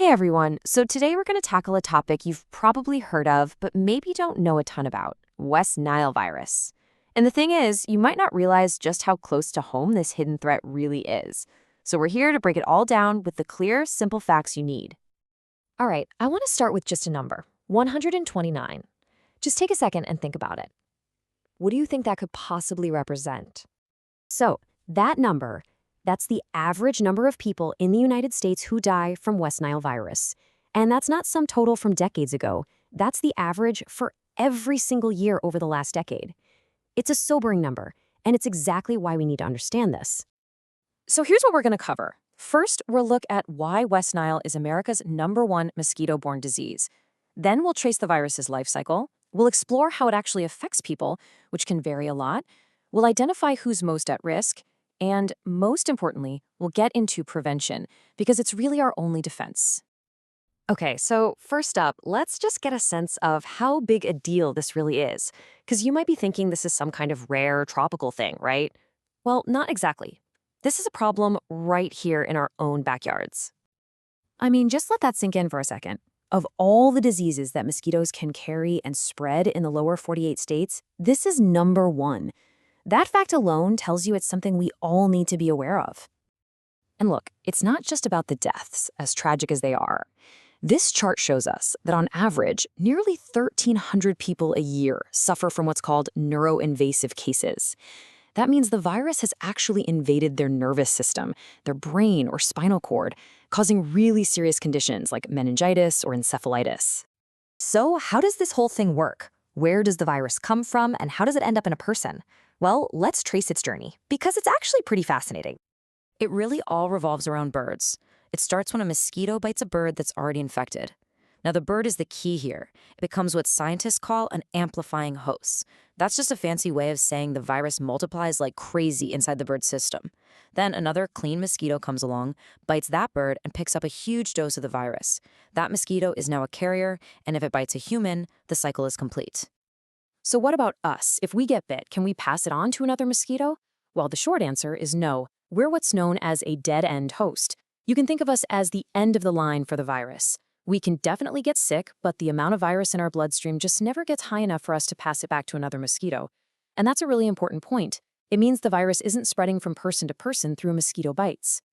Hey everyone, so today we're going to tackle a topic you've probably heard of, but maybe don't know a ton about, West Nile virus. And the thing is, you might not realize just how close to home this hidden threat really is. So we're here to break it all down with the clear, simple facts you need. All right, I want to start with just a number, 129. Just take a second and think about it. What do you think that could possibly represent? So, that number, that's the average number of people in the United States who die from West Nile virus. And that's not some total from decades ago. That's the average for every single year over the last decade. It's a sobering number, and it's exactly why we need to understand this. So here's what we're going to cover. First, we'll look at why West Nile is America's #1 mosquito-borne disease. Then we'll trace the virus's life cycle. We'll explore how it actually affects people, which can vary a lot. We'll identify who's most at risk. And most importantly, we'll get into prevention, because it's really our only defense. Okay, so first up, let's just get a sense of how big a deal this really is. Because you might be thinking this is some kind of rare tropical thing, right? Well, not exactly. This is a problem right here in our own backyards. I mean, just let that sink in for a second. Of all the diseases that mosquitoes can carry and spread in the lower 48 states, this is #1. That fact alone tells you it's something we all need to be aware of. And look, it's not just about the deaths, as tragic as they are. This chart shows us that on average, nearly 1,300 people a year suffer from what's called neuroinvasive cases. That means the virus has actually invaded their nervous system, their brain or spinal cord, causing really serious conditions like meningitis or encephalitis. So how does this whole thing work? Where does the virus come from, and how does it end up in a person? Well, let's trace its journey, because it's actually pretty fascinating. It really all revolves around birds. It starts when a mosquito bites a bird that's already infected. Now, the bird is the key here. It becomes what scientists call an amplifying host. That's just a fancy way of saying the virus multiplies like crazy inside the bird's system. Then another clean mosquito comes along, bites that bird, and picks up a huge dose of the virus. That mosquito is now a carrier, and if it bites a human, the cycle is complete. So what about us? If we get bit, can we pass it on to another mosquito? Well, the short answer is no. We're what's known as a dead-end host. You can think of us as the end of the line for the virus. We can definitely get sick, but the amount of virus in our bloodstream just never gets high enough for us to pass it back to another mosquito. And that's a really important point. It means the virus isn't spreading from person to person through mosquito bites.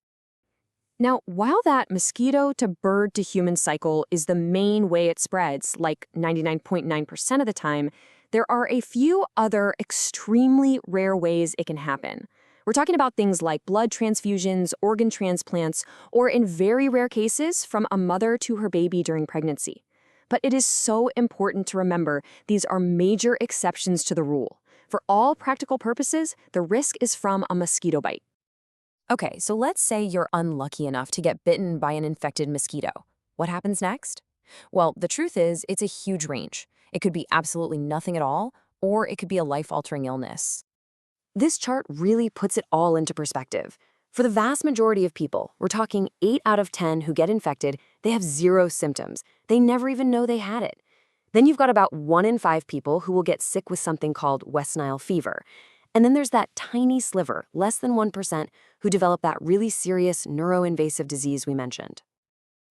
Now, while that mosquito to bird to human cycle is the main way it spreads, like 99.9% of the time, there are a few other extremely rare ways it can happen. We're talking about things like blood transfusions, organ transplants, or in very rare cases, from a mother to her baby during pregnancy. But it is so important to remember these are major exceptions to the rule. For all practical purposes, the risk is from a mosquito bite. Okay, so let's say you're unlucky enough to get bitten by an infected mosquito. What happens next? Well, the truth is, it's a huge range. It could be absolutely nothing at all, or it could be a life-altering illness. This chart really puts it all into perspective. For the vast majority of people, we're talking 8 out of 10 who get infected, they have 0 symptoms. They never even know they had it. Then you've got about 1 in 5 people who will get sick with something called West Nile fever. And then there's that tiny sliver, less than 1%, who develop that really serious neuroinvasive disease we mentioned.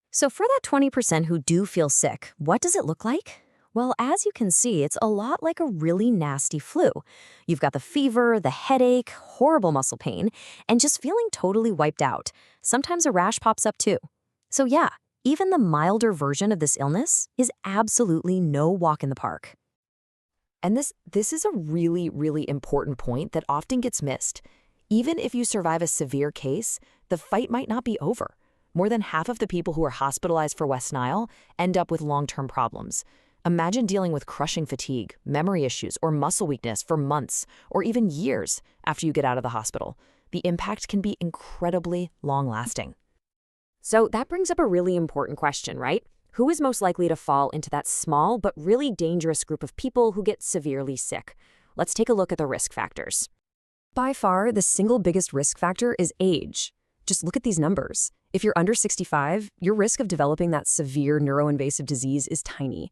So for that 20% who do feel sick, what does it look like? Well, as you can see, it's a lot like a really nasty flu. You've got the fever, the headache, horrible muscle pain, and just feeling totally wiped out. Sometimes a rash pops up too. So yeah, even the milder version of this illness is absolutely no walk in the park. And this is a really, really important point that often gets missed. Even if you survive a severe case, the fight might not be over. More than half of the people who are hospitalized for West Nile end up with long-term problems. Imagine dealing with crushing fatigue, memory issues, or muscle weakness for months, or even years after you get out of the hospital. The impact can be incredibly long-lasting. So that brings up a really important question, right? Who is most likely to fall into that small but really dangerous group of people who get severely sick? Let's take a look at the risk factors. By far, the single biggest risk factor is age. Just look at these numbers. If you're under 65, your risk of developing that severe neuroinvasive disease is tiny.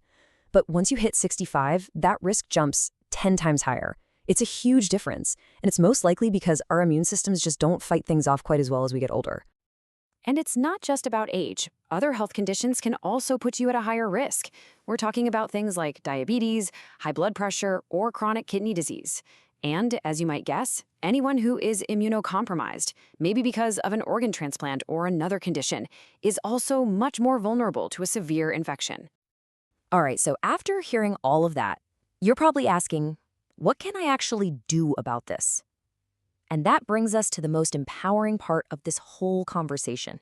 But once you hit 65, that risk jumps 10 times higher. It's a huge difference, and it's most likely because our immune systems just don't fight things off quite as well as we get older. And it's not just about age. Other health conditions can also put you at a higher risk. We're talking about things like diabetes, high blood pressure, or chronic kidney disease. And, as you might guess, anyone who is immunocompromised, maybe because of an organ transplant or another condition, is also much more vulnerable to a severe infection. All right, so after hearing all of that, you're probably asking, what can I actually do about this? And that brings us to the most empowering part of this whole conversation,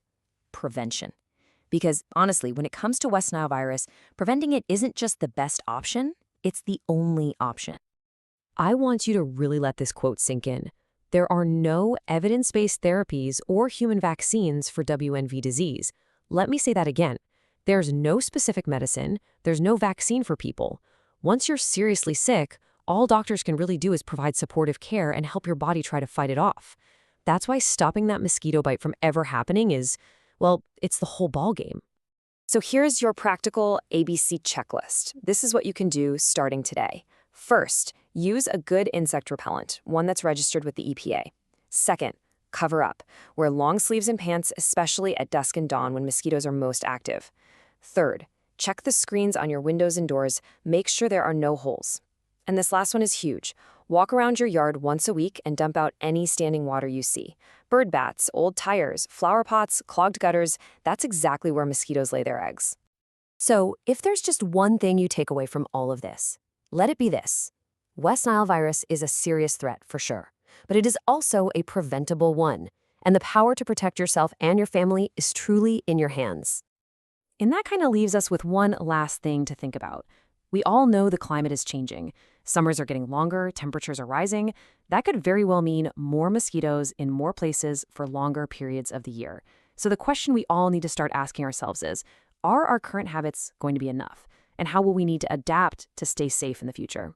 prevention. Because honestly, when it comes to West Nile virus, preventing it isn't just the best option, it's the only option. I want you to really let this quote sink in. There are no evidence-based therapies or human vaccines for WNV disease. Let me say that again. There's no specific medicine, there's no vaccine for people. Once you're seriously sick, all doctors can really do is provide supportive care and help your body try to fight it off. That's why stopping that mosquito bite from ever happening is, well, it's the whole ballgame. So here's your practical ABC checklist. This is what you can do starting today. First, use a good insect repellent, one that's registered with the EPA. Second, cover up. Wear long sleeves and pants, especially at dusk and dawn when mosquitoes are most active. Third, check the screens on your windows and doors. Make sure there are no holes. And this last one is huge. Walk around your yard once a week and dump out any standing water you see. Bird bats, old tires, flower pots, clogged gutters, that's exactly where mosquitoes lay their eggs. So, if there's just one thing you take away from all of this, let it be this. West Nile virus is a serious threat for sure, but it is also a preventable one, and the power to protect yourself and your family is truly in your hands. And that kind of leaves us with one last thing to think about. We all know the climate is changing. Summers are getting longer, temperatures are rising. That could very well mean more mosquitoes in more places for longer periods of the year. So the question we all need to start asking ourselves is, are our current habits going to be enough? And how will we need to adapt to stay safe in the future?